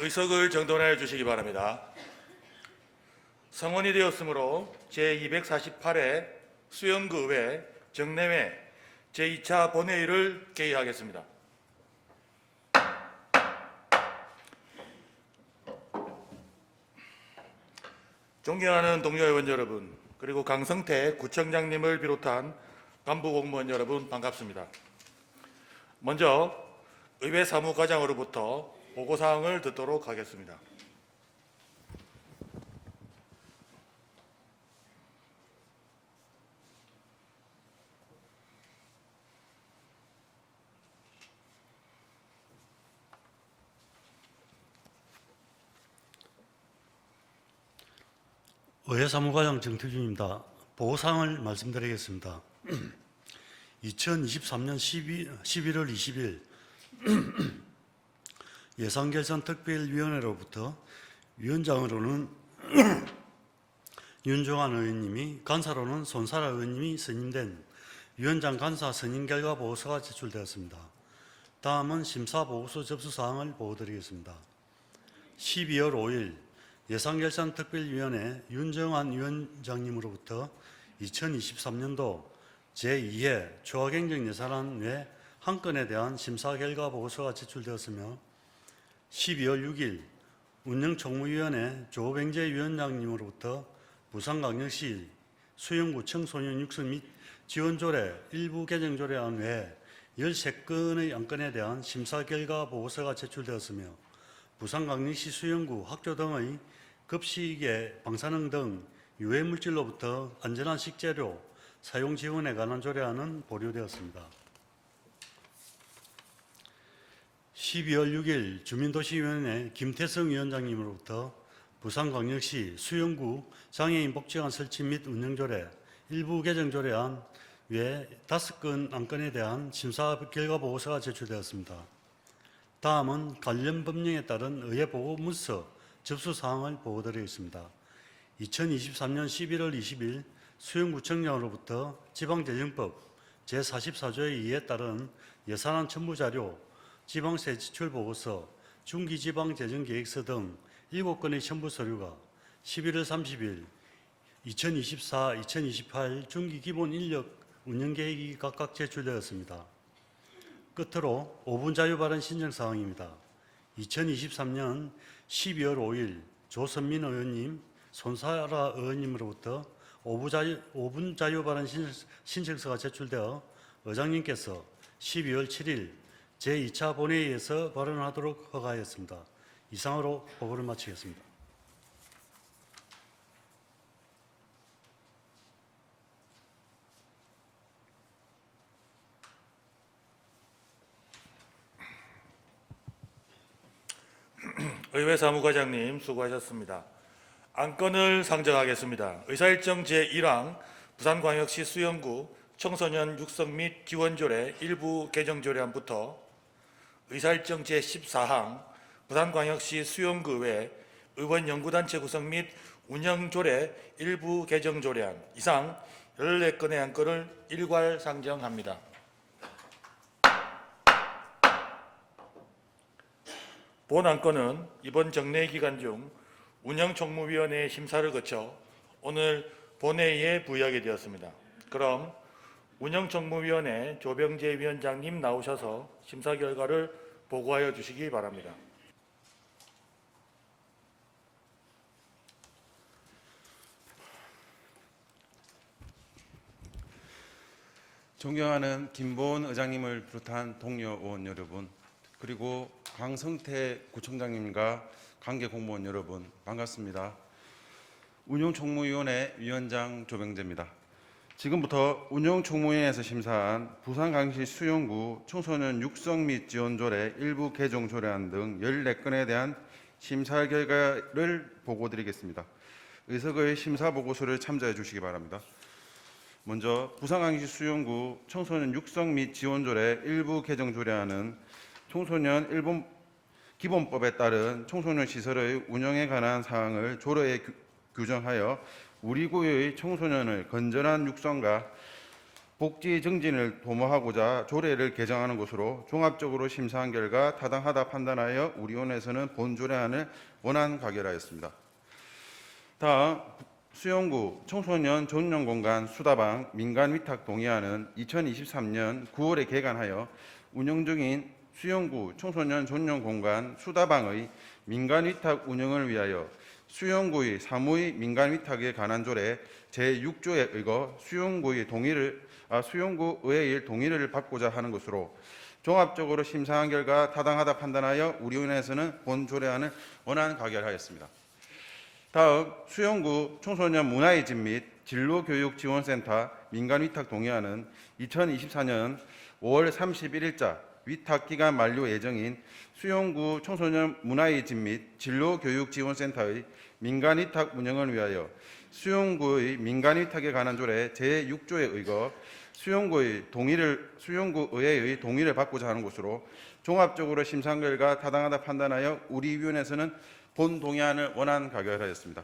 의석을 정돈하여 주시기 바랍니다. 성원이 되었으므로 제248회 수영구 의회 정례회 제2차 본회의를 개의하겠습니다. 존경하는 동료 의원 여러분, 그리고 강성태 구청장님을 비롯한 간부 공무원 여러분 반갑습니다. 먼저 의회 사무과장으로부터 보고사항을 듣도록 하겠습니다. 의회 사무과장 정태준입니다. 보고사항을 말씀드리겠습니다. 2023년 11월 20일 예산결산특별위원회로부터 위원장으로는 윤종환 의원님이, 간사로는 손사라 의원님이 선임된 위원장 간사 선임 결과 보고서가 제출되었습니다. 다음은 심사보고서 접수사항을 보고드리겠습니다. 12월 5일 예산결산특별위원회 윤정환 위원장님으로부터 2023년도 제2회 조합행정예산안 외 한 건에 대한 심사 결과 보고서가 제출되었으며 12월 6일 운영총무위원회 조병재 위원장님으로부터 부산광역시 수영구 청소년 육성 및 지원조례 일부 개정조례안 외 13건의 안건에 대한 심사 결과 보고서가 제출되었으며 부산광역시 수영구 학교 등의 급식의 방사능 등 유해물질로부터 안전한 식재료 사용 지원에 관한 조례안은 보류되었습니다. 12월 6일 주민도시위원회 김태성 위원장님으로부터 부산광역시 수영구 장애인 복지관 설치 및 운영조례 일부 개정조례안 외 5건 안건에 대한 심사 결과 보고서가 제출되었습니다. 다음은 관련 법령에 따른 의회 보고문서 접수사항을 보고드리겠습니다. 2023년 11월 20일 수영구청장으로부터 지방재정법 제44조의 2에 따른 예산안 첨부자료, 지방세 지출보고서, 중기지방재정계획서 등 7건의 첨부서류가 11월 30일 2024-2028 중기기본인력 운영계획이 각각 제출되었습니다. 끝으로 5분 자유발언 신청사항입니다. 2023년 12월 5일 조선민 의원님, 손사라 의원님으로부터 5분 자유발언 신청서가 제출되어 의장님께서 12월 7일 제2차 본회의에서 발언하도록 허가하였습니다. 이상으로 보고를 마치겠습니다. 의회 사무과장님 수고하셨습니다. 안건을 상정하겠습니다. 의사일정 제1항 부산광역시 수영구 청소년 육성 및 지원조례 일부 개정조례안부터 의사일정 제14항 부산광역시 수영구의회 의원연구단체 구성 및 운영조례 일부 개정조례안 이상 14건의 안건을 일괄 상정합니다. 본 안건은 이번 정례 기간 중 운영총무위원회의 심사를 거쳐 오늘 본회의에 부의하게 되었습니다. 그럼 운영총무위원회 조병재 위원장님 나오셔서 심사 결과를 보고하여 주시기 바랍니다. 존경하는 김보은 의장님을 비롯한 동료 의원 여러분, 그리고 강성태 구청장님과 관계 공무원 여러분 반갑습니다. 운영총무위원회 위원장 조병재입니다. 지금부터 운영총무위원회에서 심사한 부산광역시 수영구 청소년 육성 및 지원조례 일부 개정조례안 등 14건에 대한 심사 결과를 보고드리겠습니다. 의석의 심사보고서를 참조해 주시기 바랍니다. 먼저 부산광역시 수영구 청소년 육성 및 지원조례 일부 개정조례안은 청소년 기본법에 따른 청소년 시설의 운영에 관한 사항을 조례에 규정하여 우리 구의 청소년을 건전한 육성과 복지 증진을 도모하고자 조례를 개정하는 것으로 종합적으로 심사한 결과 타당하다 판단하여 우리 위원회에서는 본 조례안을 원안 가결하였습니다. 다음 수용구 청소년 전용 공간 수다방 민간 위탁 동의안은 2023년 9월에 개관하여 운영 중인 수용구 청소년 전용 공간 수다방의 민간 위탁 운영을 위하여 수용구의 사무의 민간 위탁에 관한 조례 제6조에 의거 수용구 의회의 동의를 받고자 하는 것으로 종합적으로 심사한 결과 타당하다 판단하여 우리 위원회에서는 본 조례안을 원안 가결하였습니다. 다음 수용구 청소년 문화의 집 및 진로교육지원센터 민간위탁 동의안은 2024년 5월 31일자 위탁기간 만료 예정인 수용구 청소년 문화의 집 및 진로교육지원센터의 민간위탁 운영을 위하여 수용구의 민간위탁에 관한 조례 제6조에 의거 수용구 의회의 동의를 받고자 하는 것으로 종합적으로 심사한 결과 타당하다 판단하여 우리 위원회에서는 본 동의안을 원안 가결하였습니다.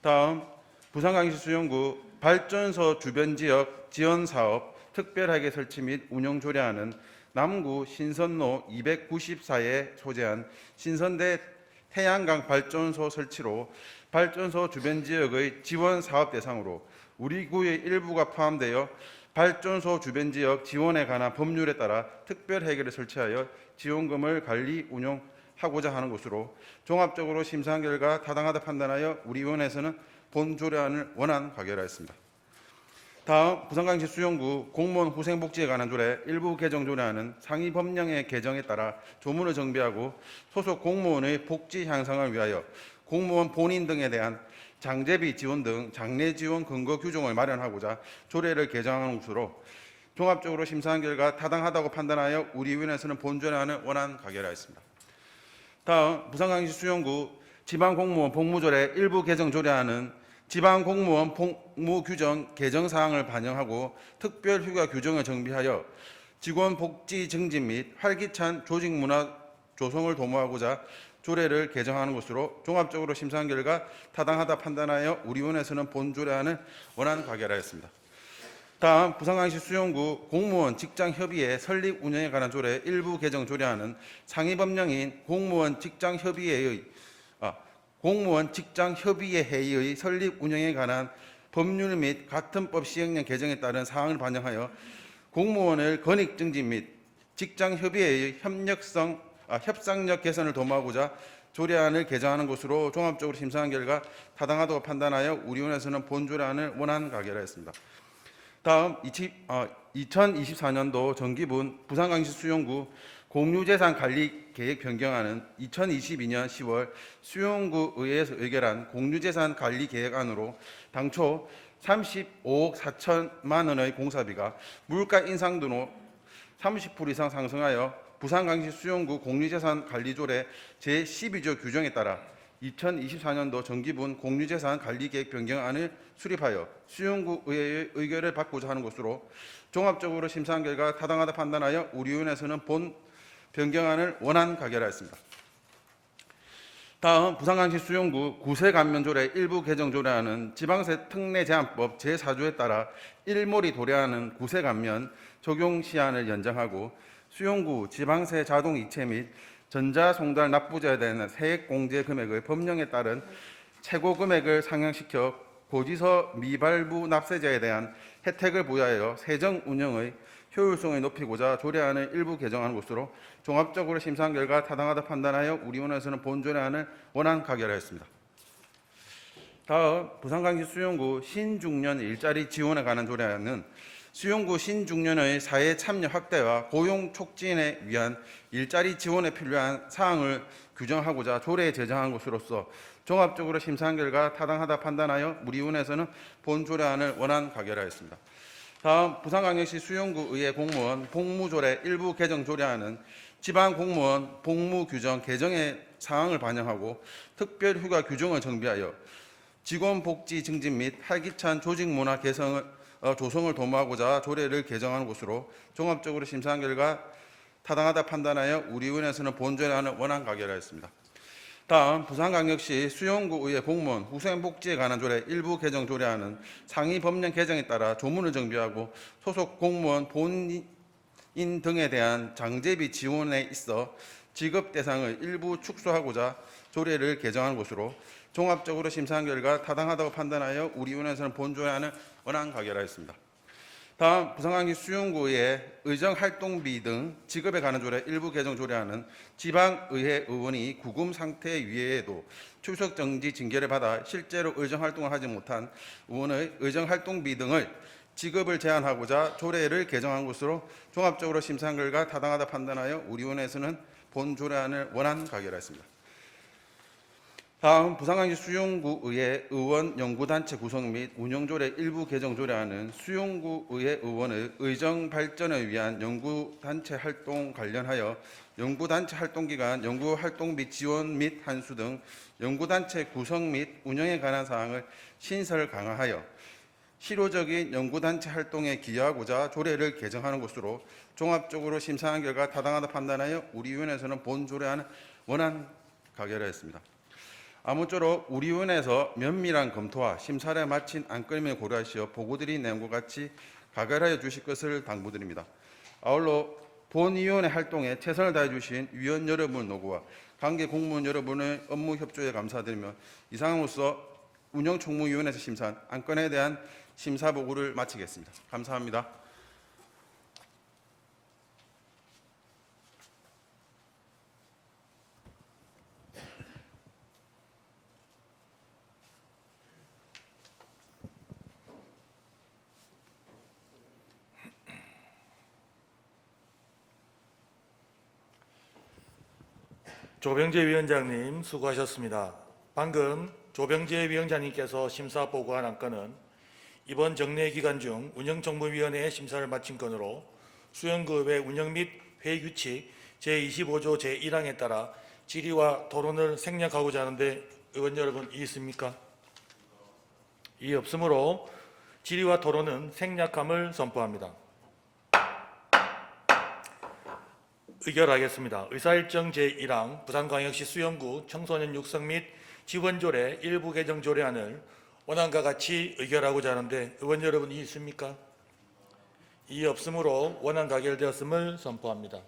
다음 부산광시 수용구 발전소 주변 지역 지원 사업 특별하게 설치 및 운영 조례안은 남구 신선로 294에 소재한 신선대 태양광 발전소 설치로 발전소 주변 지역의 지원 사업 대상으로 우리 구의 일부가 포함되어 발전소 주변 지역 지원에 관한 법률에 따라 특별 회계를 설치하여 지원금을 관리 운용하고자 하는 것으로 종합적으로 심사한 결과 타당하다 판단하여 우리 위원회에서는 본 조례안을 원안 가결하였습니다. 다음 부산광시 수용구 공무원 후생복지에 관한 조례 일부 개정 조례안은 상위 법령의 개정에 따라 조문을 정비하고 소속 공무원의 복지 향상을 위하여 공무원 본인 등에 대한 장제비 지원 등 장래 지원 근거 규정을 마련하고자 조례를 개정하는 것으로 종합적으로 심사한 결과 타당하다고 판단하여 우리 위원회에서는 본 조례안을 원안 가결하였습니다. 다음 부산광시 수용구 지방공무원 복무조례 일부 개정 조례안은 지방공무원 복무 규정 개정 사항을 반영하고 특별휴가 규정을 정비하여 직원 복지 증진 및 활기찬 조직 문화 조성을 도모하고자 조례를 개정하는 것으로 종합적으로 심사한 결과 타당하다 판단하여 우리 위원회에서는 본 조례안을 원안 가결하였습니다. 다음 부산광시 수용구 공무원 직장협의회 설립 운영에 관한 조례 일부 개정 조례안은 상위 법령인 공무원 직장협의회의 설립 운영에 관한 법률 및 같은 법 시행령 개정에 따른 사항을 반영하여 공무원을 권익 증진 및 직장협의회의 협상력 개선을 도모하고자 조례안을 개정하는 것으로 종합적으로 심사한 결과 타당하다고 판단하여 우리 위원회에서는 본 조례안을 원안 가결하였습니다. 다음 2024년도 정기분 부산광시 수용구 공유재산 관리 계획 변경안은 2022년 10월 수용구 의회에서 의결한 공유재산 관리 계획안으로 당초 35억 4천만 원의 공사비가 물가 인상 등으로 30% 이상 상승하여 부산광시 수용구 공유재산 관리조례 제12조 규정에 따라 2024년도 정기분 공유재산 관리계획 변경안을 수립하여 수용구 의회의 의결을 받고자 하는 것으로 종합적으로 심사한 결과 타당하다 판단하여 우리 위원회에서는 본 변경안을 원안 가결하였습니다. 다음 부산광시 수용구 구세감면조례 일부 개정 조례안은 지방세 특례 제한법 제4조에 따라 일몰이 도래하는 구세감면 적용 시한을 연장하고 수용구 지방세 자동 이체 및 전자송달 납부자에 대한 세액 공제 금액의 법령에 따른 최고 금액을 상향시켜 고지서 미발부 납세자에 대한 혜택을 부여하여 세정 운영의 효율성을 높이고자 조례안을 일부 개정하는 것으로 종합적으로 심사한 결과 타당하다 판단하여 우리 위원회에서는 본 조례안을 원안 가결하였습니다. 다음 부산광시 수용구 신중년 일자리 지원에 관한 조례안은 수용구 신중년의 사회 참여 확대와 고용 촉진에 위한 일자리 지원에 필요한 사항을 규정하고자 조례에 제정한 것으로서 종합적으로 심사한 결과 타당하다 판단하여 우리 위원회에서는 본 조례안을 원안 가결하였습니다. 다음 부산광역시 수용구 의회 공무원 복무조례 일부 개정 조례안은 지방공무원 복무 규정 개정의 사항을 반영하고 특별휴가 규정을 정비하여 직원 복지 증진 및 활기찬 조직 문화 조성을 도모하고자 조례를 개정하는 것으로 종합적으로 심사한 결과 타당하다 판단하여 우리 위원회에서는 본 조례안을 원안 가결하였습니다. 다음 부산광역시 수용구의회 공무원 후생복지에 관한 조례 일부 개정 조례안은 상위 법령 개정에 따라 조문을 정비하고 소속 공무원 본인 등에 대한 장제비 지원에 있어 지급 대상을 일부 축소하고자 조례를 개정한 것으로 종합적으로 심사한 결과 타당하다고 판단하여 우리 위원회에서는 본 조례안을 원안 가결하였습니다. 다음 부산광역시 수용구의 의정활동비 등 지급에 관한 조례 일부 개정 조례안은 지방의회 의원이 구금 상태 위에도 출석 정지 징계를 받아 실제로 의정활동을 하지 못한 의원의 의정활동비 등을 지급을 제한하고자 조례를 개정한 것으로 종합적으로 심사한 결과 타당하다 판단하여 우리 위원회에서는 본 조례안을 원안 가결하였습니다. 다음 부산광역시 수용구의회 의원 연구단체 구성 및 운영조례 일부 개정 조례안은 수용구의회 의원의 의정 발전을 위한 연구단체 활동 관련하여 연구단체 활동기간, 연구활동비 지원 및 한수 등 연구단체 구성 및 운영에 관한 사항을 신설 강화하여 실효적인 연구단체 활동에 기여하고자 조례를 개정하는 것으로 종합적으로 심사한 결과 타당하다 판단하여 우리 위원회에서는 본 조례안을 원안 가결하였습니다. 아무쪼록 우리 위원회에서 면밀한 검토와 심사를 마친 안건임을 고려하시어 보고드린 내용과 같이 가결하여 주실 것을 당부드립니다. 아울러 본위원회 활동에 최선을 다해 주신 위원 여러분 노고와 관계 공무원 여러분의 업무 협조에 감사드리며 이상으로서 운영총무위원회에서 심사한 안건에 대한 심사 보고를 마치겠습니다. 감사합니다. 조병재 위원장님 수고하셨습니다. 방금 조병재 위원장님께서 심사 보고한 안건은 이번 정례 기간 중 운영정무위원회의 심사를 마친 건으로 수용구의회 운영 및 회의 규칙 제25조 제1항에 따라 질의와 토론을 생략하고자 하는데 의원 여러분 이의 있습니까? 이의 없으므로 질의와 토론은 생략함을 선포합니다. 의결하겠습니다. 의사일정 제1항 부산광역시 수용구 청소년 육성 및 지원조례 일부 개정 조례안을 원안과 같이 의결하고자 하는데 의원 여러분 이의 있습니까? 이의 없으므로 원안 가결되었음을 선포합니다.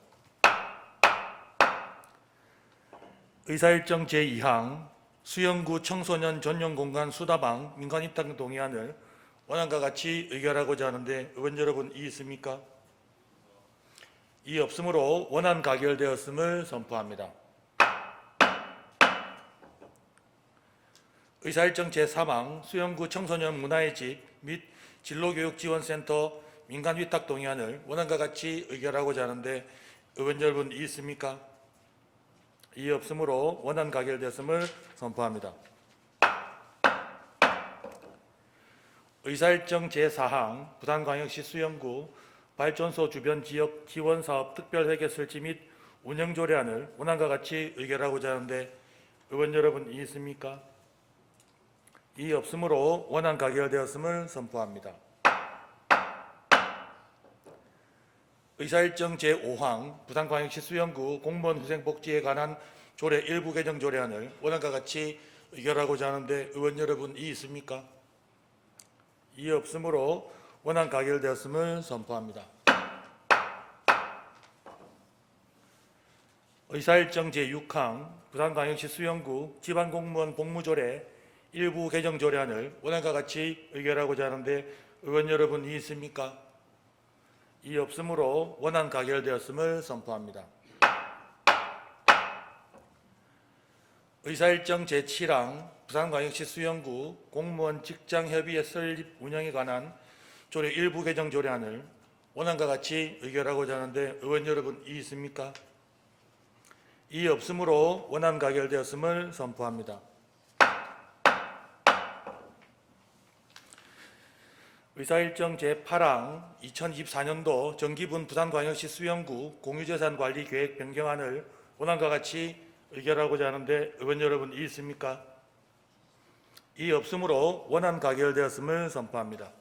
의사일정 제2항 수용구 청소년 전용공간 수다방 민간입당 동의안을 원안과 같이 의결하고자 하는데 의원 여러분 이의 있습니까? 이의 없으므로 원안 가결되었음을 선포합니다. 의사일정 제3항 수용구 청소년 문화의 집 및 진로교육지원센터 민간위탁 동의안을 원안과 같이 의결하고자 하는데 의원 여러분 이의 있습니까? 이의 없으므로 원안 가결되었음을 선포합니다. 의사일정 제4항 부산광역시 수용구 발전소 주변 지역 지원사업 특별회계 설치 및 운영조례안을 원안과 같이 의결하고자 하는데 의원 여러분 이의 있습니까? 이의 없으므로 원안 가결되었음을 선포합니다. 의사일정 제5항 부산광역시 수용구 공무원 후생복지에 관한 조례 일부 개정 조례안을 원안과 같이 의결하고자 하는데 의원 여러분 이의 있습니까? 이의 없으므로 원안 가결되었음을 선포합니다. 의사일정 제6항 부산광역시 수용구 지방공무원 복무조례 일부 개정 조례안을 원안과 같이 의결하고자 하는데 의원 여러분 이의 있습니까? 이의 없으므로 원안 가결되었음을 선포합니다. 의사일정 제7항 부산광역시 수용구 공무원 직장협의회 설립 운영에 관한 조례 일부 개정 조례안을 원안과 같이 의결하고자 하는데 의원 여러분 이의 있습니까? 이의 없으므로 원안 가결되었음을 선포합니다. 의사일정 제8항 2024년도 정기분 부산광역시 수용구 공유재산관리계획 변경안을 원안과 같이 의결하고자 하는데 의원 여러분 이의 있습니까? 이의 없으므로 원안 가결되었음을 선포합니다.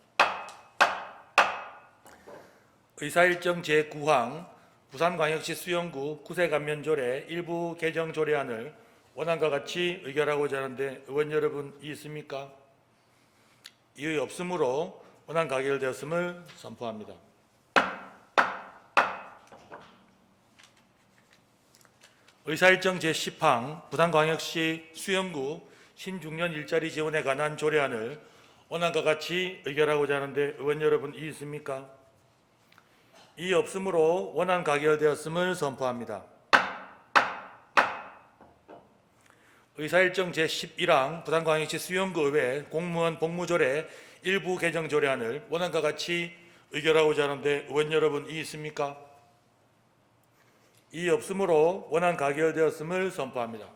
의사일정 제9항 부산광역시 수용구 구세감면조례 일부 개정 조례안을 원안과 같이 의결하고자 하는데 의원 여러분 이의 있습니까? 이의 없으므로 원안 가결되었음을 선포합니다. 의사일정 제10항 부산광역시 수영구 신중년 일자리 지원에 관한 조례안을 원안과 같이 의결하고자 하는데 의원 여러분 이의 있습니까? 이의 없으므로 원안 가결되었음을 선포합니다. 의사일정 제11항 부산광역시 수영구 의회 공무원 복무조례 일부 개정 조례안을 원안과 같이 의결하고자 하는데 의원 여러분 이의 있습니까? 이의 없으므로 원안 가결되었음을 선포합니다.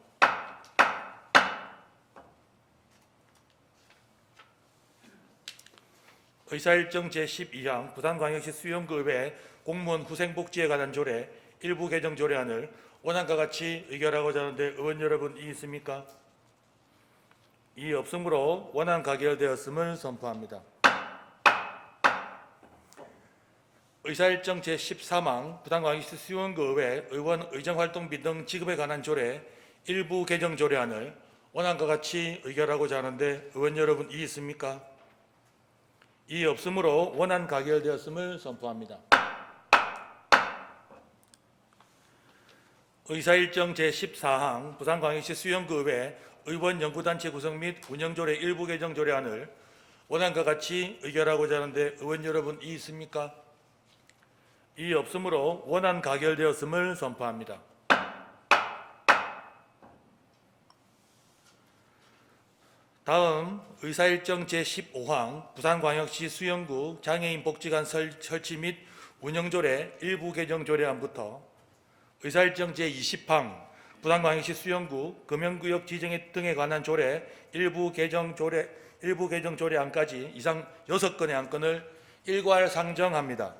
의사일정 제12항 부산광역시 수영구 의회 공무원 후생복지에 관한 조례 일부 개정 조례안을 원안과 같이 의결하고자 하는데 의원 여러분 이의 있습니까? 이의 없으므로 원안 가결되었음을 선포합니다. 의사일정 제13항 부산광역시 수영구 의회 의원 의정활동비 등 지급에 관한 조례 일부 개정 조례안을 원안과 같이 의결하고자 하는데 의원 여러분 이의 있습니까? 이의 없으므로 원안 가결되었음을 선포합니다. 의사일정 제14항 부산광역시 수영구 의회 의원 연구단체 구성 및 운영조례 일부 개정 조례안을 원안과 같이 의결하고자 하는데 의원 여러분 이의 있습니까? 이의 없으므로 원안 가결되었음을 선포합니다. 다음 의사일정 제15항 부산광역시 수영구 장애인 복지관 설치 및 운영조례 일부 개정 조례안부터 의사일정 제20항 부산광역시 수영구 금연구역 지정 등에 관한 조례 일부 개정 조례안까지 이상 6건의 안건을 일괄 상정합니다.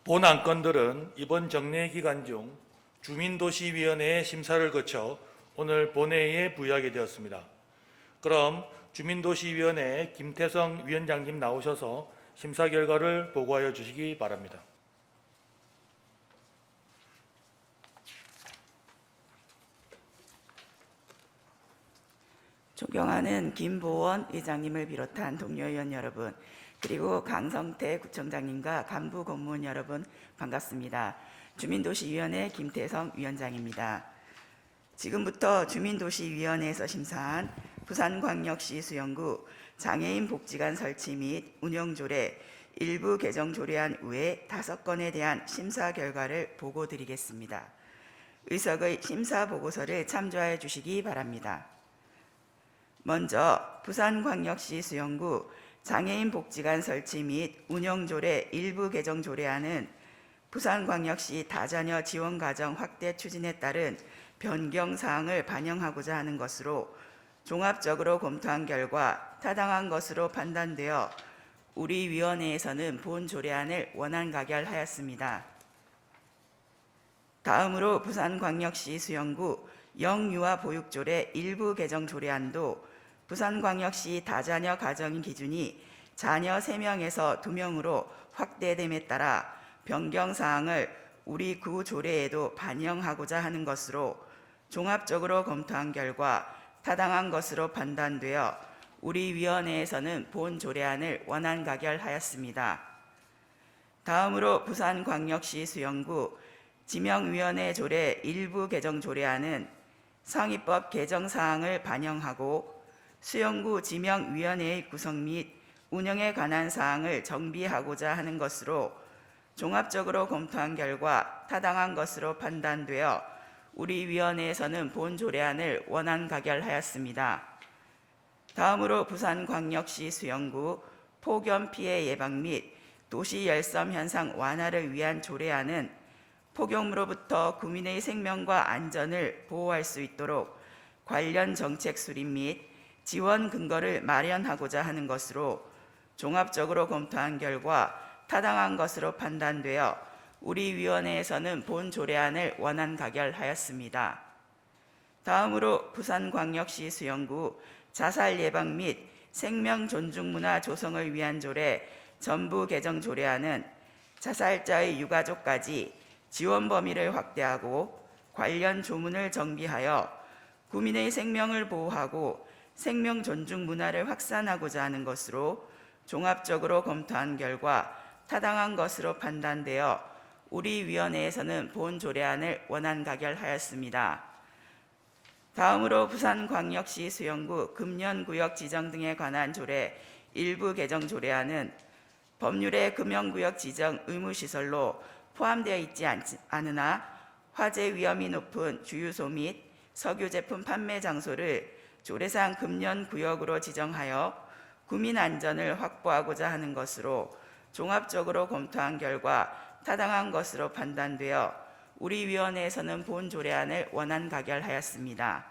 본 안건들은 이번 정례 기간 중 주민도시위원회의 심사를 거쳐 오늘 본회의에 부의하게 되었습니다. 그럼 주민도시위원회 김태성 위원장님 나오셔서 심사 결과를 보고하여 주시기 바랍니다. 존경하는 김보원 의장님을 비롯한 동료 의원 여러분, 그리고 강성태 구청장님과 간부 공무원 여러분 반갑습니다. 주민도시위원회 김태성 위원장입니다. 지금부터 주민도시위원회에서 심사한 부산광역시 수영구 장애인 복지관 설치 및 운영조례 일부 개정 조례안 외 5건에 대한 심사 결과를 보고드리겠습니다. 의석의 심사 보고서를 참조하여 주시기 바랍니다. 먼저 부산광역시 수영구 장애인 복지관 설치 및 운영조례 일부 개정 조례안은 부산광역시 다자녀 지원가정 확대 추진에 따른 변경사항을 반영하고자 하는 것으로 종합적으로 검토한 결과 타당한 것으로 판단되어 우리 위원회에서는 본 조례안을 원안 가결하였습니다. 다음으로 부산광역시 수영구 영유아 보육조례 일부 개정 조례안도 부산광역시 다자녀 가정 기준이 자녀 3명에서 2명으로 확대됨에 따라 변경사항을 우리 구 조례에도 반영하고자 하는 것으로 종합적으로 검토한 결과 타당한 것으로 판단되어 우리 위원회에서는 본 조례안을 원안 가결하였습니다. 다음으로 부산광역시 수영구 지명위원회 조례 일부 개정 조례안은 상위법 개정 사항을 반영하고 수영구 지명위원회의 구성 및 운영에 관한 사항을 정비하고자 하는 것으로 종합적으로 검토한 결과 타당한 것으로 판단되어 우리 위원회에서는 본 조례안을 원안 가결하였습니다. 다음으로 부산광역시 수영구 폭염 피해 예방 및 도시 열섬 현상 완화를 위한 조례안은 폭염으로부터 국민의 생명과 안전을 보호할 수 있도록 관련 정책 수립 및 지원 근거를 마련하고자 하는 것으로 종합적으로 검토한 결과 타당한 것으로 판단되어 우리 위원회에서는 본 조례안을 원안 가결하였습니다. 다음으로 부산광역시 수영구 자살 예방 및 생명 존중 문화 조성을 위한 조례 전부 개정 조례안은 자살자의 유가족까지 지원 범위를 확대하고 관련 조문을 정비하여 국민의 생명을 보호하고 생명 존중 문화를 확산하고자 하는 것으로 종합적으로 검토한 결과 타당한 것으로 판단되어 우리 위원회에서는 본 조례안을 원안 가결하였습니다. 다음으로 부산광역시 수영구 금연구역 지정 등에 관한 조례 일부 개정 조례안은 법률에 금연구역 지정 의무시설로 포함되어 있지 않으나 화재 위험이 높은 주유소 및 석유 제품 판매 장소를 조례상 금연구역으로 지정하여 국민 안전을 확보하고자 하는 것으로 종합적으로 검토한 결과 타당한 것으로 판단되어 우리 위원회에서는 본 조례안을 원안 가결하였습니다.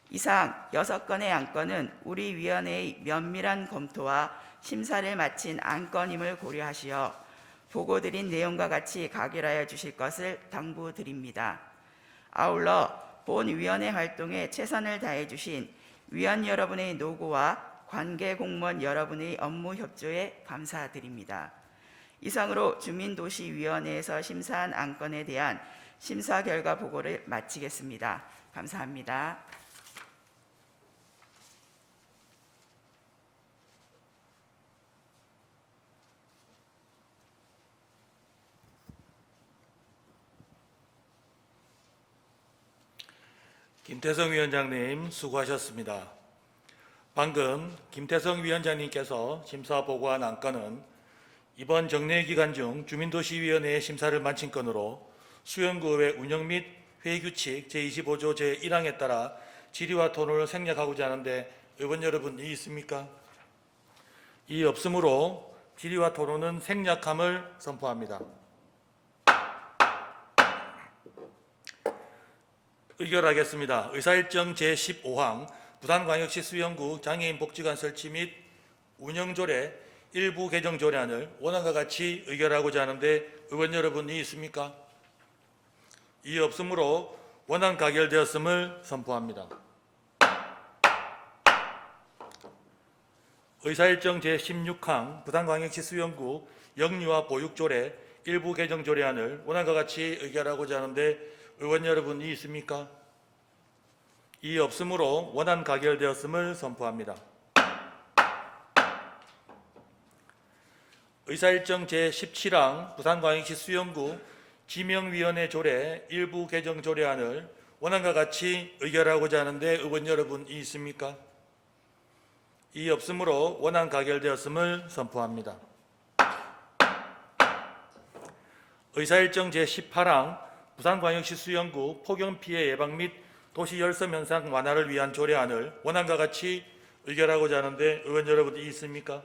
이상 6건의 안건은 우리 위원회의 면밀한 검토와 심사를 마친 안건임을 고려하시어 보고드린 내용과 같이 가결하여 주실 것을 당부드립니다. 아울러 본 위원회 활동에 최선을 다해 주신 위원 여러분의 노고와 관계 공무원 여러분의 업무 협조에 감사드립니다. 이상으로 주민도시위원회에서 심사한 안건에 대한 심사 결과 보고를 마치겠습니다. 감사합니다. 김태성 위원장님 수고하셨습니다. 방금 김태성 위원장님께서 심사 보고한 안건은 이번 정례 기간 중 주민도시위원회의 심사를 마친 건으로 수영구의 운영 및 회의규칙 제25조 제1항에 따라 질의와 토론을 생략하고자 하는데 의원 여러분 이의 있습니까? 이의 없으므로 질의와 토론은 생략함을 선포합니다. 의결하겠습니다. 의사일정 제15항 부산광역시 수영구 장애인 복지관 설치 및 운영조례 일부 개정 조례안을 원안과 같이 의결하고자 하는데 의원 여러분 이의 있습니까? 이의 없으므로 원안 가결되었음을 선포합니다. 의사일정 제16항 부산광역시 수영구 영유아 보육조례 일부 개정 조례안을 원안과 같이 의결하고자 하는데 의원 여러분 이의 있습니까? 이의 없으므로 원안 가결되었음을 선포합니다. 의사일정 제17항 부산광역시 수영구 지명위원회 조례 일부 개정 조례안을 원안과 같이 의결하고자 하는데 의원 여러분 이의 있습니까? 이의 없으므로 원안 가결되었음을 선포합니다. 의사일정 제18항 부산광역시 수영구 폭염 피해 예방 및 도시 열섬 현상 완화를 위한 조례안을 원안과 같이 의결하고자 하는데 의원 여러분 이의 있습니까?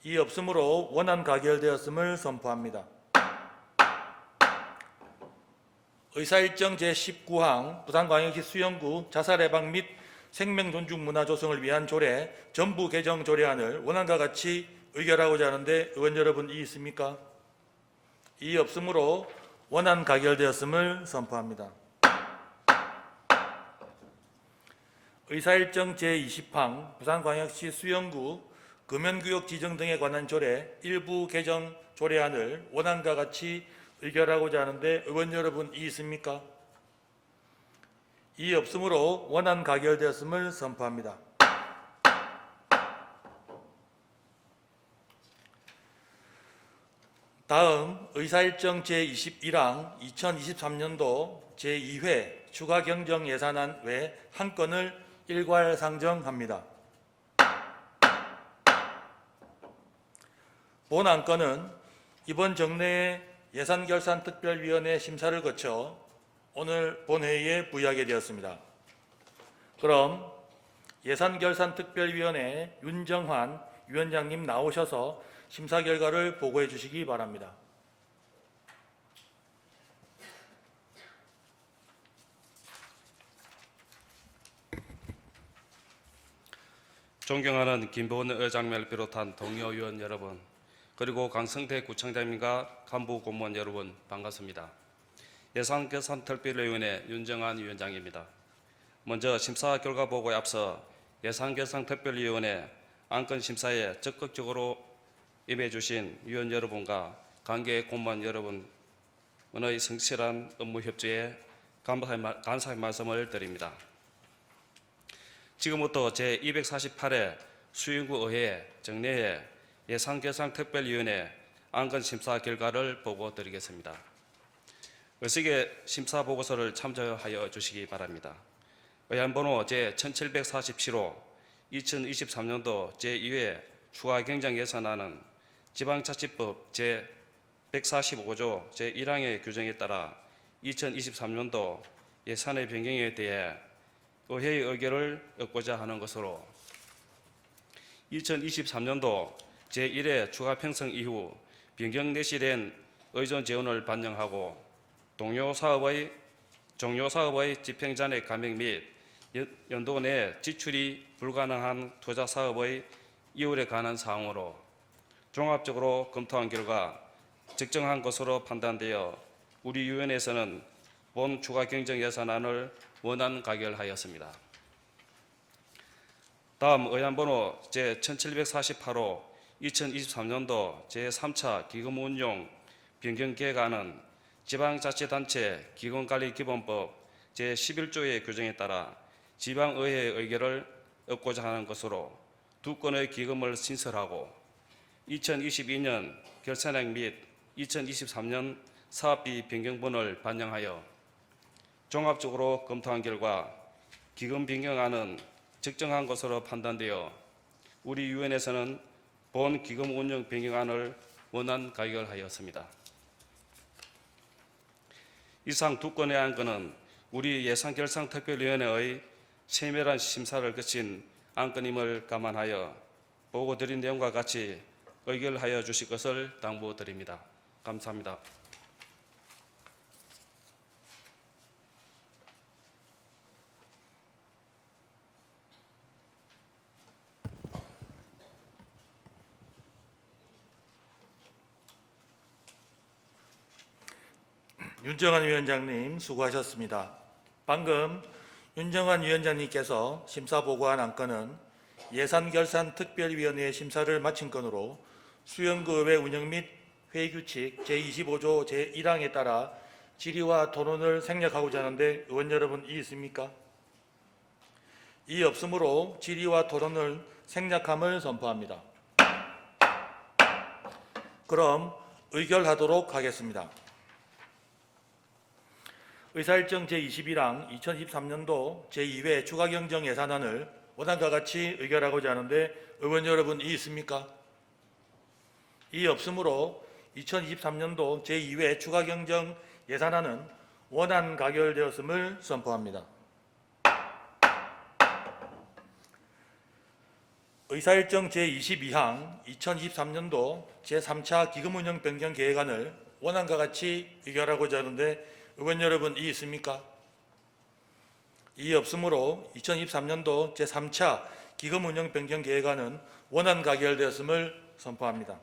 이의 없으므로 원안 가결되었음을 선포합니다. 의사일정 제19항 부산광역시 수영구 자살 예방 및 생명 존중 문화 조성을 위한 조례 전부 개정 조례안을 원안과 같이 의결하고자 하는데 의원 여러분 이의 있습니까? 이의 없으므로 원안 가결되었음을 선포합니다. 의사일정 제20항 부산광역시 수영구 금연구역 지정 등에 관한 조례 일부 개정 조례안을 원안과 같이 의결하고자 하는데 의원 여러분 이의 있습니까? 이의 없으므로 원안 가결되었음을 선포합니다. 다음 의사일정 제21항 2023년도 제2회 추가 경정 예산안 외 한 건을 일괄 상정합니다. 본 안건은 이번 정례 예산결산특별위원회 심사를 거쳐 오늘 본회의에 부의하게 되었습니다. 그럼 예산결산특별위원회 윤정환 위원장님 나오셔서 심사 결과를 보고해 주시기 바랍니다. 존경하는 김보은 의장님을 비롯한 동료 의원 여러분, 그리고 강성태 구청장님과 간부 공무원 여러분 반갑습니다. 예산결산특별위원회 윤정환 위원장입니다. 먼저 심사 결과 보고에 앞서 예산결산특별위원회 안건 심사에 적극적으로 임해주신 위원 여러분과 관계 공무원 여러분의 성실한 업무 협조에 감사의 말씀을 드립니다. 지금부터 제248회 수영구 의회 정례회 예산결산특별위원회 안건 심사 결과를 보고 드리겠습니다. 의식의 심사 보고서를 참조하여 주시기 바랍니다. 의안번호 제1747호 2023년도 제2회 추가 경정 예산안은 지방자치법 제145조 제1항의 규정에 따라 2023년도 예산의 변경에 대해 의회의 의결을 얻고자 하는 것으로 2023년도 제1회 추가 편성 이후 변경 내실된 의존 재원을 반영하고 종료 사업의 집행잔액 감액 및 연도 내 지출이 불가능한 투자 사업의 이율에 관한 사항으로 종합적으로 검토한 결과 적정한 것으로 판단되어 우리 위원회에서는 본 추가 경정 예산안을 원안 가결하였습니다. 다음 의안번호 제1748호 2023년도 제3차 기금운용 변경계획안은 지방자치단체 기금관리기본법 제11조의 규정에 따라 지방의회의 의결을 얻고자 하는 것으로 두 건의 기금을 신설하고 2022년 결산액 및 2023년 사업비 변경분을 반영하여 종합적으로 검토한 결과 기금 변경안은 적정한 것으로 판단되어 우리 위원회에서는 본 기금 운영 변경안을 원안 가결하였습니다. 이상 두 건의 안건은 우리 예산결산특별위원회의 세밀한 심사를 거친 안건임을 감안하여 보고 드린 내용과 같이 의결하여 주실 것을 당부드립니다. 감사합니다. 윤정환 위원장님 수고하셨습니다. 방금 윤정환 위원장님께서 심사보고한 안건은 예산결산특별위원회 심사를 마친 건으로 수영구 의회 운영 및 회의규칙 제25조 제1항에 따라 질의와 토론을 생략하고자 하는데 의원 여러분 이의 있습니까? 이의 없으므로 질의와 토론을 생략함을 선포합니다. 그럼 의결하도록 하겠습니다. 의사일정 제21항 2023년도 제2회 추가경정 예산안을 원안과 같이 의결하고자 하는데 의원 여러분 이의 있습니까? 이의 없으므로 2023년도 제2회 추가경정 예산안은 원안 가결되었음을 선포합니다. 의사일정 제22항 2023년도 제3차 기금운용 변경 계획안을 원안과 같이 의결하고자 하는데 의원 여러분 이의 있습니까? 이의 없으므로 2023년도 제3차 기금운용 변경 계획안은 원안 가결되었음을 선포합니다.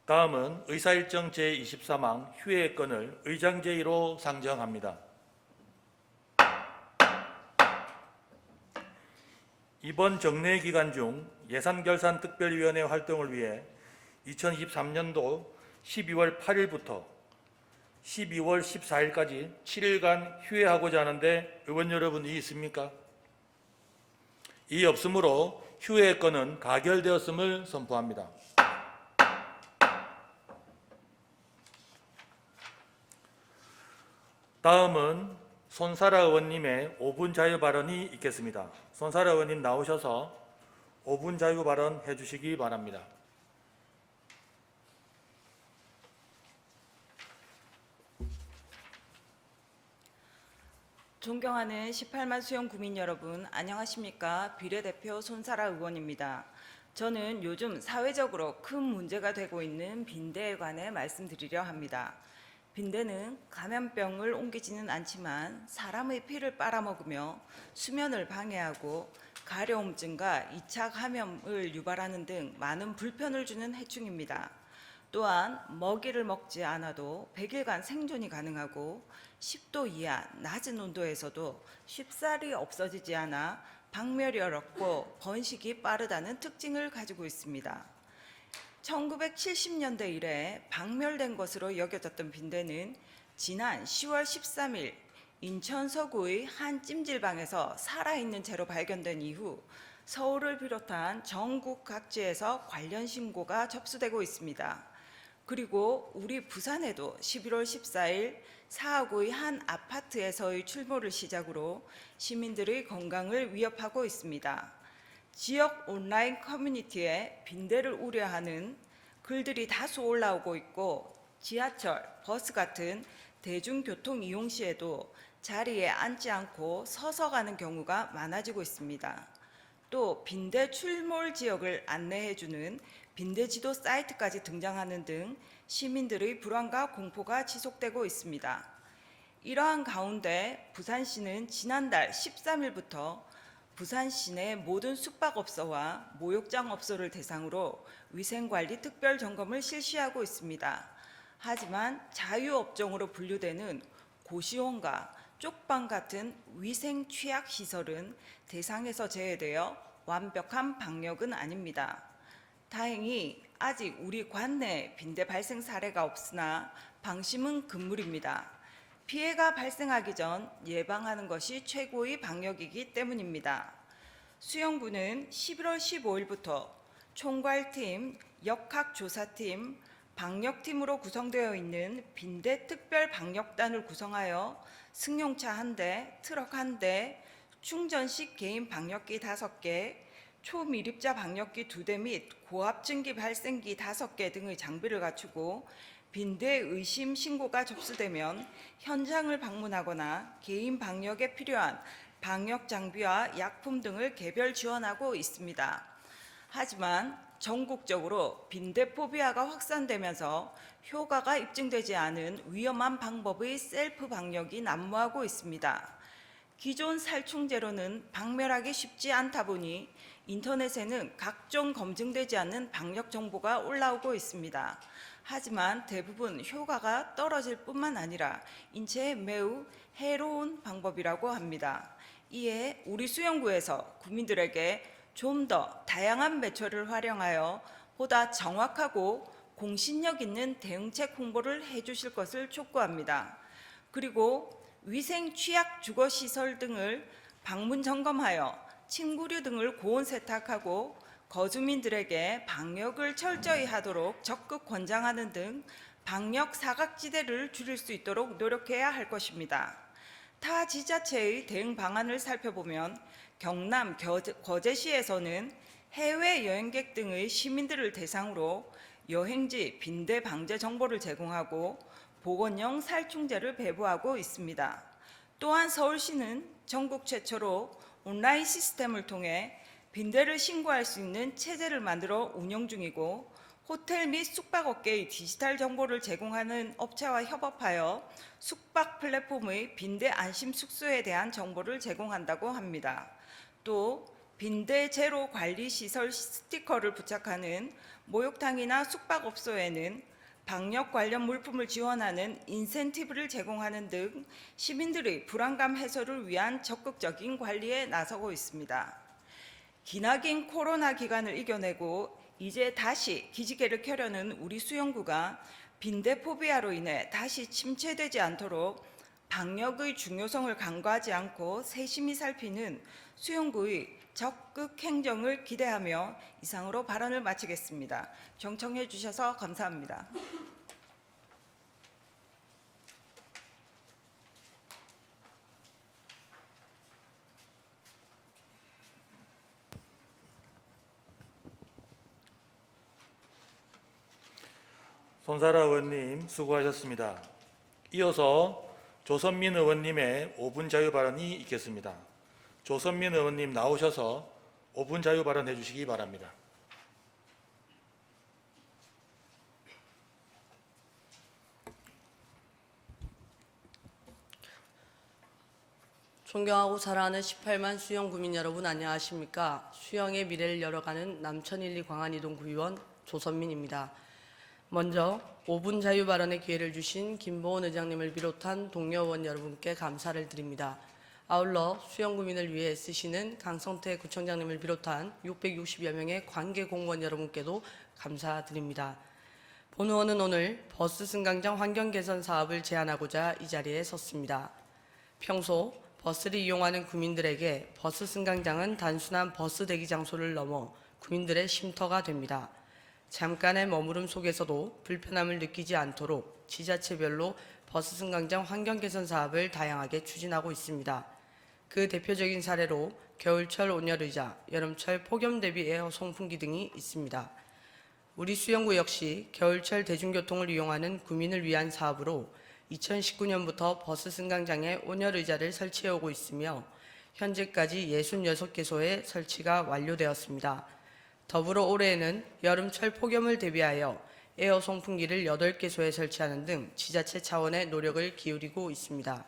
다음은 의사일정 제23항 휴회 건을 의장 제의로 상정합니다. 이번 정례 기간 중 예산결산특별위원회 활동을 위해 2023년도 12월 8일부터 12월 14일까지 7일간 휴회하고자 하는데 의원 여러분 이의 있습니까? 이의 없으므로 휴회 건은 가결되었음을 선포합니다. 다음은 손사라 의원님의 5분 자유 발언이 있겠습니다. 손사라 의원님 나오셔서 5분 자유 발언 해주시기 바랍니다. 존경하는 18만 수영 구민 여러분, 안녕하십니까? 비례대표 손사라 의원입니다. 저는 요즘 사회적으로 큰 문제가 되고 있는 빈대에 관해 말씀드리려 합니다. 빈대는 감염병을 옮기지는 않지만 사람의 피를 빨아먹으며 수면을 방해하고 가려움증과 2차 감염을 유발하는 등 많은 불편을 주는 해충입니다. 또한 먹이를 먹지 않아도 100일간 생존이 가능하고 10도 이하 낮은 온도에서도 쉽사리 없어지지 않아 박멸이 어렵고 번식이 빠르다는 특징을 가지고 있습니다. 1970년대 이래 박멸된 것으로 여겨졌던 빈대는 지난 10월 13일 인천 서구의 한 찜질방에서 살아있는 채로 발견된 이후 서울을 비롯한 전국 각지에서 관련 신고가 접수되고 있습니다. 그리고 우리 부산에도 11월 14일 사하구의 한 아파트에서의 출몰을 시작으로 시민들의 건강을 위협하고 있습니다. 지역 온라인 커뮤니티에 빈대를 우려하는 글들이 다수 올라오고 있고 지하철, 버스 같은 대중교통 이용 시에도 자리에 앉지 않고 서서 가는 경우가 많아지고 있습니다. 또 빈대 출몰 지역을 안내해주는 빈대 지도 사이트까지 등장하는 등 시민들의 불안과 공포가 지속되고 있습니다. 이러한 가운데 부산시는 지난달 13일부터 부산 시내 모든 숙박업소와 목욕장업소를 대상으로 위생관리 특별 점검을 실시하고 있습니다. 하지만 자유업종으로 분류되는 고시원과 쪽방 같은 위생 취약 시설은 대상에서 제외되어 완벽한 방역은 아닙니다. 다행히 아직 우리 관내에 빈대 발생 사례가 없으나 방심은 금물입니다. 피해가 발생하기 전 예방하는 것이 최고의 방역이기 때문입니다. 수영구는 11월 15일부터 총괄팀, 역학조사팀, 방역팀으로 구성되어 있는 빈대 특별 방역단을 구성하여 승용차 1대, 트럭 1대, 충전식 개인 방역기 5개, 초미립자 방역기 2대 및 고압증기 발생기 5개 등의 장비를 갖추고 빈대 의심 신고가 접수되면 현장을 방문하거나 개인 방역에 필요한 방역 장비와 약품 등을 개별 지원하고 있습니다. 하지만 전국적으로 빈대 포비아가 확산되면서 효과가 입증되지 않은 위험한 방법의 셀프 방역이 난무하고 있습니다. 기존 살충제로는 박멸하기 쉽지 않다 보니 인터넷에는 각종 검증되지 않는 방역 정보가 올라오고 있습니다. 하지만 대부분 효과가 떨어질 뿐만 아니라 인체에 매우 해로운 방법이라고 합니다. 이에 우리 수영구에서 국민들에게 좀 더 다양한 매체를 활용하여 보다 정확하고 공신력 있는 대응책 홍보를 해주실 것을 촉구합니다. 그리고 위생 취약 주거시설 등을 방문 점검하여 침구류 등을 고온 세탁하고 거주민들에게 방역을 철저히 하도록 적극 권장하는 등 방역 사각지대를 줄일 수 있도록 노력해야 할 것입니다. 타 지자체의 대응 방안을 살펴보면 경남 거제시에서는 해외 여행객 등의 시민들을 대상으로 여행지 빈대 방제 정보를 제공하고 보건용 살충제를 배부하고 있습니다. 또한 서울시는 전국 최초로 온라인 시스템을 통해 빈대를 신고할 수 있는 체제를 만들어 운영 중이고 호텔 및 숙박업계의 디지털 정보를 제공하는 업체와 협업하여 숙박 플랫폼의 빈대 안심 숙소에 대한 정보를 제공한다고 합니다. 또 빈대 제로 관리 시설 스티커를 부착하는 목욕탕이나 숙박업소에는 방역 관련 물품을 지원하는 인센티브를 제공하는 등 시민들의 불안감 해소를 위한 적극적인 관리에 나서고 있습니다. 기나긴 코로나 기간을 이겨내고 이제 다시 기지개를 켜려는 우리 수영구가 빈대 포비아로 인해 다시 침체되지 않도록 방역의 중요성을 간과하지 않고 세심히 살피는 수영구의 적극 행정을 기대하며 이상으로 발언을 마치겠습니다. 경청해 주셔서 감사합니다. 손사라 의원님 수고하셨습니다. 이어서 조선민 의원님의 5분 자유 발언이 있겠습니다. 조선민 의원님 나오셔서 5분 자유 발언해 주시기 바랍니다. 존경하고 사랑하는 18만 수영 구민 여러분 안녕하십니까? 수영의 미래를 열어가는 남천 1, 2 광안이동 구의원 조선민입니다. 먼저 5분 자유 발언의 기회를 주신 김보원 의장님을 비롯한 동료 의원 여러분께 감사를 드립니다. 아울러 수영구민을 위해 애쓰시는 강성태 구청장님을 비롯한 660여 명의 관계 공무원 여러분께도 감사드립니다. 본 의원은 오늘 버스 승강장 환경 개선 사업을 제안하고자 이 자리에 섰습니다. 평소 버스를 이용하는 구민들에게 버스 승강장은 단순한 버스 대기 장소를 넘어 구민들의 쉼터가 됩니다. 잠깐의 머무름 속에서도 불편함을 느끼지 않도록 지자체별로 버스 승강장 환경 개선 사업을 다양하게 추진하고 있습니다. 그 대표적인 사례로 겨울철 온열의자, 여름철 폭염 대비 에어 송풍기 등이 있습니다. 우리 수영구 역시 겨울철 대중교통을 이용하는 구민을 위한 사업으로 2019년부터 버스 승강장에 온열의자를 설치해 오고 있으며 현재까지 66개소의 설치가 완료되었습니다. 더불어 올해에는 여름철 폭염을 대비하여 에어 송풍기를 8개소에 설치하는 등 지자체 차원의 노력을 기울이고 있습니다.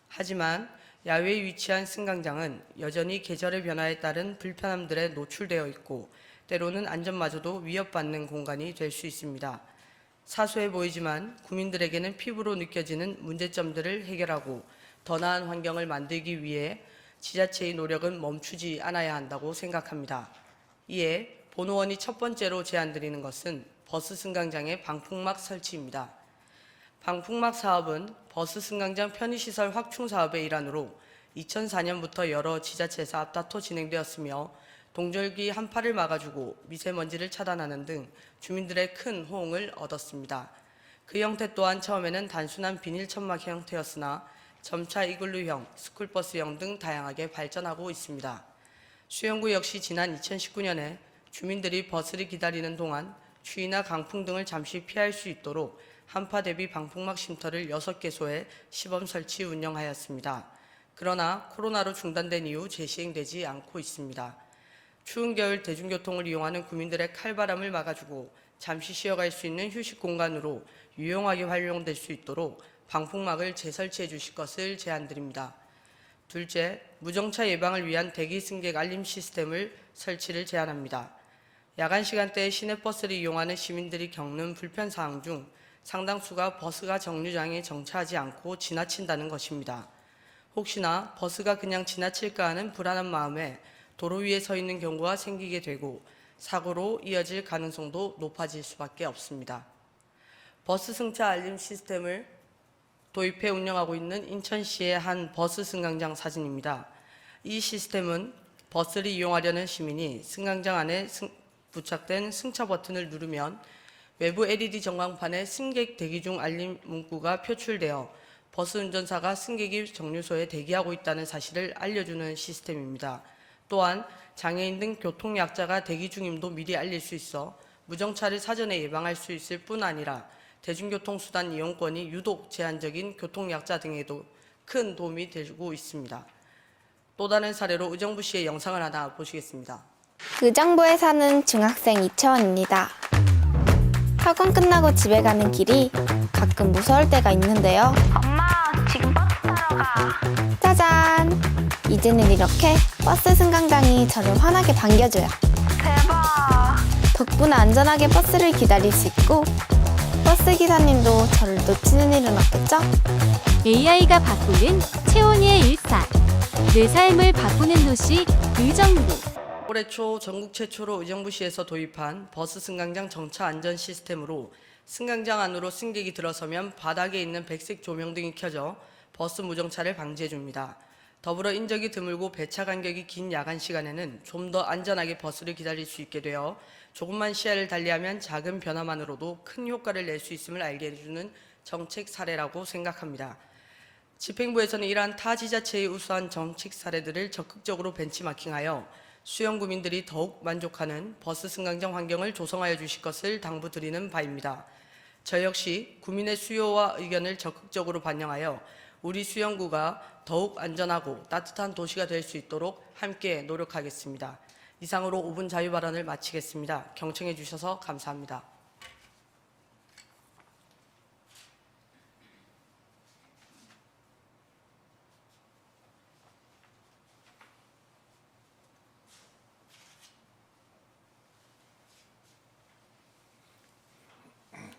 하지만 야외에 위치한 승강장은 여전히 계절의 변화에 따른 불편함들에 노출되어 있고 때로는 안전마저도 위협받는 공간이 될 수 있습니다. 사소해 보이지만 구민들에게는 피부로 느껴지는 문제점들을 해결하고 더 나은 환경을 만들기 위해 지자체의 노력은 멈추지 않아야 한다고 생각합니다. 이에 본 의원이 첫 번째로 제안드리는 것은 버스 승강장의 방풍막 설치입니다. 방풍막 사업은 버스 승강장 편의시설 확충 사업의 일환으로 2004년부터 여러 지자체에서 앞다퉈 진행되었으며 동절기 한파를 막아주고 미세먼지를 차단하는 등 주민들의 큰 호응을 얻었습니다. 그 형태 또한 처음에는 단순한 비닐 천막 형태였으나 점차 이글루형, 스쿨버스형 등 다양하게 발전하고 있습니다. 수영구 역시 지난 2019년에 주민들이 버스를 기다리는 동안 추위나 강풍 등을 잠시 피할 수 있도록 한파 대비 방풍막 쉼터를 6개소에 시범 설치 운영하였습니다. 그러나 코로나로 중단된 이후 재시행되지 않고 있습니다. 추운 겨울 대중교통을 이용하는 구민들의 칼바람을 막아주고 잠시 쉬어갈 수 있는 휴식 공간으로 유용하게 활용될 수 있도록 방풍막을 재설치해 주실 것을 제안드립니다. 둘째, 무정차 예방을 위한 대기 승객 알림 시스템을 설치를 제안합니다. 야간 시간대에 시내버스를 이용하는 시민들이 겪는 불편사항 중 상당수가 버스가 정류장에 정차하지 않고 지나친다는 것입니다. 혹시나 버스가 그냥 지나칠까 하는 불안한 마음에 도로 위에 서 있는 경우가 생기게 되고 사고로 이어질 가능성도 높아질 수밖에 없습니다. 버스 승차 알림 시스템을 도입해 운영하고 있는 인천시의 한 버스 승강장 사진입니다. 이 시스템은 버스를 이용하려는 시민이 승강장 안에 부착된 승차 버튼을 누르면 외부 LED 전광판에 승객 대기 중 알림 문구가 표출되어 버스 운전사가 승객이 정류소에 대기하고 있다는 사실을 알려주는 시스템입니다. 또한 장애인 등 교통약자가 대기 중임도 미리 알릴 수 있어 무정차를 사전에 예방할 수 있을 뿐 아니라 대중교통수단 이용권이 유독 제한적인 교통약자 등에도 큰 도움이 되고 있습니다. 또 다른 사례로 의정부시의 영상을 하나 보시겠습니다. 의정부에 사는 중학생 이채원입니다. 학원 끝나고 집에 가는 길이 가끔 무서울 때가 있는데요. 엄마, 지금 버스 타러 가. 짜잔! 이제는 이렇게 버스 승강장이 저를 환하게 반겨줘요. 대박. 덕분에 안전하게 버스를 기다릴 수 있고 버스 기사님도 저를 놓치는 일은 없겠죠? AI가 바꾸는 채원이의 일상. 내 삶을 바꾸는 도시 의정부. 올해 초 전국 최초로 의정부시에서 도입한 버스 승강장 정차 안전 시스템으로 승강장 안으로 승객이 들어서면 바닥에 있는 백색 조명 등이 켜져 버스 무정차를 방지해 줍니다. 더불어 인적이 드물고 배차 간격이 긴 야간 시간에는 좀 더 안전하게 버스를 기다릴 수 있게 되어 조금만 시야를 달리하면 작은 변화만으로도 큰 효과를 낼 수 있음을 알게 해주는 정책 사례라고 생각합니다. 집행부에서는 이러한 타 지자체의 우수한 정책 사례들을 적극적으로 벤치마킹하여 수영구민들이 더욱 만족하는 버스 승강장 환경을 조성하여 주실 것을 당부드리는 바입니다. 저 역시 구민의 수요와 의견을 적극적으로 반영하여 우리 수영구가 더욱 안전하고 따뜻한 도시가 될 수 있도록 함께 노력하겠습니다. 이상으로 5분 자유발언을 마치겠습니다. 경청해 주셔서 감사합니다.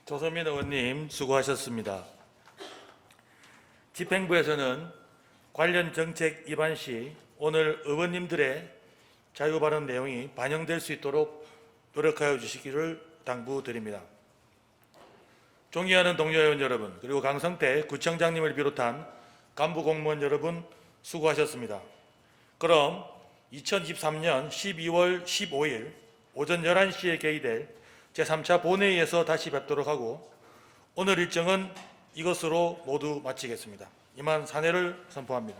조선민 의원님 수고하셨습니다. 집행부에서는 관련 정책 입안 시 오늘 의원님들의 자유 발언 내용이 반영될 수 있도록 노력하여 주시기를 당부드립니다. 존경하는 동료 의원 여러분, 그리고 강성태 구청장님을 비롯한 간부 공무원 여러분 수고하셨습니다. 그럼 2023년 12월 15일 오전 11시에 개의될 제3차 본회의에서 다시 뵙도록 하고 오늘 일정은 이것으로 모두 마치겠습니다. 이만 사내를 선포합니다.